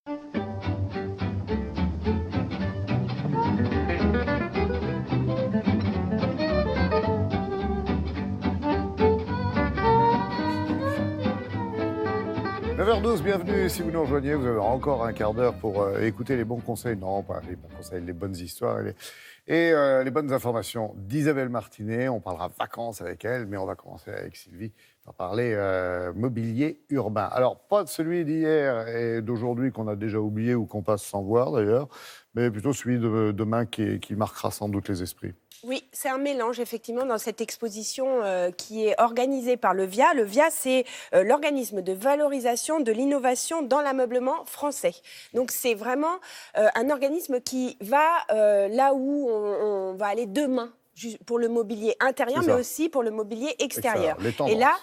9h12, bienvenue. Si vous nous rejoignez, vous avez encore un quart d'heure pour écouter les bons conseils, non pas les bons conseils, les bonnes histoires et les bonnes informations d'Isabelle Martinet. On parlera vacances avec elle, mais on va commencer avec Sylvie. On va parler mobilier urbain. Alors, pas de celui d'hier et d'aujourd'hui qu'on a déjà oublié ou qu'on passe sans voir d'ailleurs, mais plutôt celui de demain qui marquera sans doute les esprits. Oui, c'est un mélange, effectivement, dans cette exposition qui est organisée par le VIA. Le VIA, c'est l'organisme de valorisation de l'innovation dans l'ameublement français. Donc, c'est vraiment un organisme qui va là où on va aller demain, pour le mobilier intérieur, mais aussi pour le mobilier extérieur. Et là...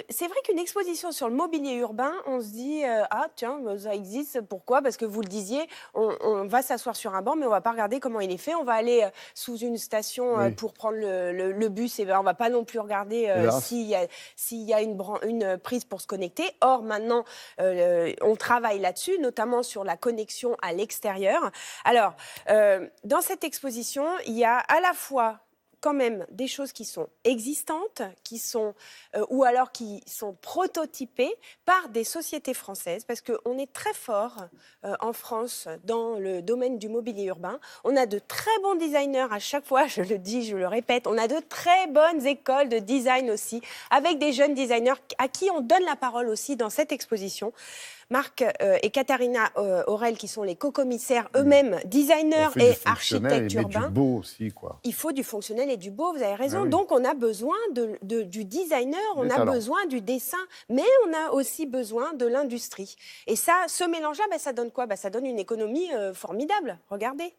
c'est vrai qu'une exposition sur le mobilier urbain, on se dit ah tiens, ça existe, pourquoi? Parce que vous le disiez, on va s'asseoir sur un banc, mais on va pas regarder comment il est fait. On va aller sous une station pour prendre le bus, et on va pas non plus regarder s'il y a une prise pour se connecter. Or maintenant, on travaille là-dessus, notamment sur la connexion à l'extérieur. Alors, dans cette exposition, il y a à la fois quand même des choses qui sont existantes, ou alors qui sont prototypées par des sociétés françaises, parce qu'on est très fort en France dans le domaine du mobilier urbain. On a de très bons designers à chaque fois, je le dis, je le répète, on a de très bonnes écoles de design aussi, avec des jeunes designers à qui on donne la parole aussi dans cette exposition. Marc et Katharina Aurel, qui sont les co-commissaires eux-mêmes, designers et architectes urbains. Du beau aussi, quoi. Il faut du fonctionnel et du beau, vous avez raison. Oui. Donc on a besoin du designer, on a besoin du dessin, mais on a aussi besoin de l'industrie. Et ça, ce mélange-là, ça donne quoi? Ça donne une économie formidable. Regardez.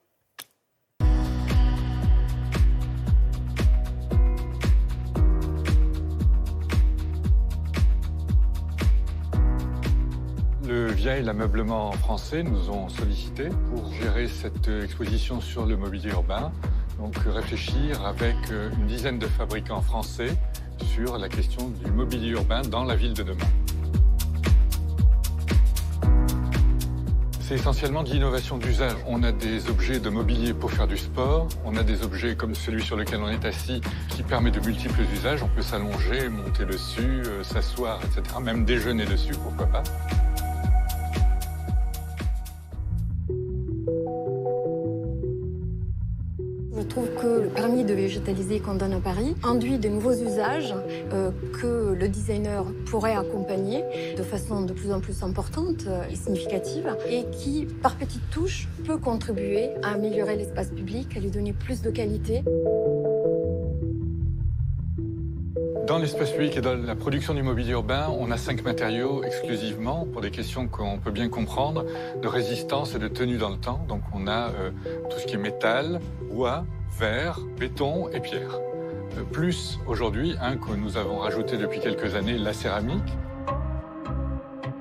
Le VIA et l'ameublement français nous ont sollicité pour gérer cette exposition sur le mobilier urbain. Donc réfléchir avec une dizaine de fabricants français sur la question du mobilier urbain dans la ville de demain. C'est essentiellement de l'innovation d'usage. On a des objets de mobilier pour faire du sport, on a des objets comme celui sur lequel on est assis qui permet de multiples usages. On peut s'allonger, monter dessus, s'asseoir, etc. Même déjeuner dessus, pourquoi pas. Je trouve que le permis de végétaliser qu'on donne à Paris induit de nouveaux usages que le designer pourrait accompagner de façon de plus en plus importante et significative et qui, par petites touches, peut contribuer à améliorer l'espace public, à lui donner plus de qualité. Dans l'espace public et dans la production du mobilier urbain, on a 5 matériaux exclusivement pour des questions qu'on peut bien comprendre, de résistance et de tenue dans le temps. Donc on a tout ce qui est métal, bois, verre, béton et pierre. Plus aujourd'hui, que nous avons rajouté depuis quelques années, la céramique.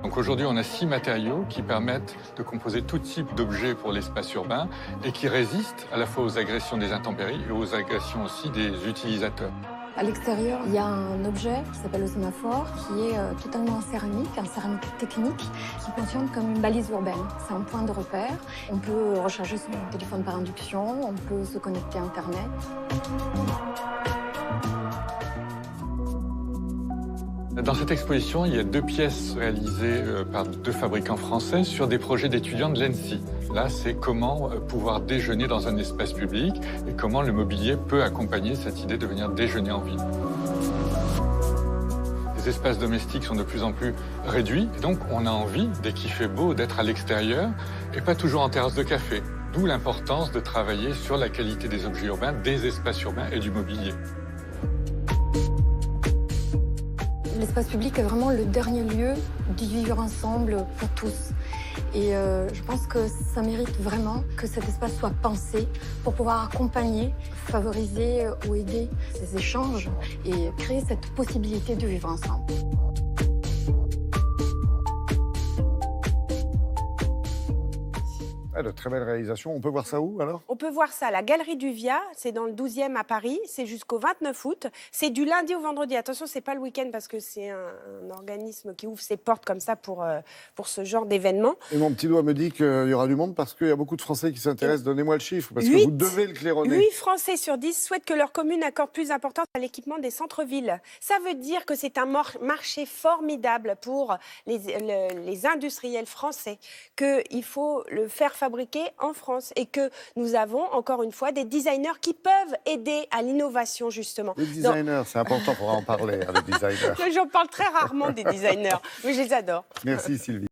Donc aujourd'hui, on a 6 matériaux qui permettent de composer tout type d'objets pour l'espace urbain et qui résistent à la fois aux agressions des intempéries et aux agressions aussi des utilisateurs. À l'extérieur, il y a un objet qui s'appelle le sémaphore, qui est totalement en céramique technique, qui fonctionne comme une balise urbaine. C'est un point de repère. On peut recharger son téléphone par induction, on peut se connecter à Internet. Dans cette exposition, il y a 2 pièces réalisées par 2 fabricants français sur des projets d'étudiants de l'ENSI. Là, c'est comment pouvoir déjeuner dans un espace public et comment le mobilier peut accompagner cette idée de venir déjeuner en ville. Les espaces domestiques sont de plus en plus réduits, et donc on a envie, dès qu'il fait beau, d'être à l'extérieur et pas toujours en terrasse de café. D'où l'importance de travailler sur la qualité des objets urbains, des espaces urbains et du mobilier. L'espace public est vraiment le dernier lieu du vivre ensemble pour tous. Et je pense que ça mérite vraiment que cet espace soit pensé pour pouvoir accompagner, favoriser ou aider ces échanges et créer cette possibilité de vivre ensemble. Ah, de très belles réalisations. On peut voir ça où alors? On peut voir ça à la Galerie du Via, c'est dans le 12e à Paris, c'est jusqu'au 29 août. C'est du lundi au vendredi. Attention, c'est pas le week-end parce que c'est un organisme qui ouvre ses portes comme ça pour ce genre d'événement. Et mon petit doigt me dit qu'il y aura du monde parce qu'il y a beaucoup de Français qui s'intéressent. Donnez-moi le chiffre, parce que 8 vous devez le claironner. 8 Français sur 10 souhaitent que leur commune accorde plus d'importance à l'équipement des centres-villes. Ça veut dire que c'est un marché formidable pour les industriels français, qu'il faut le faire fabriquer en France et que nous avons, encore une fois, des designers qui peuvent aider à l'innovation, justement. Les designers, c'est important, on va en parler, les designers. J'en parle très rarement des designers, mais je les adore. Merci Sylvie.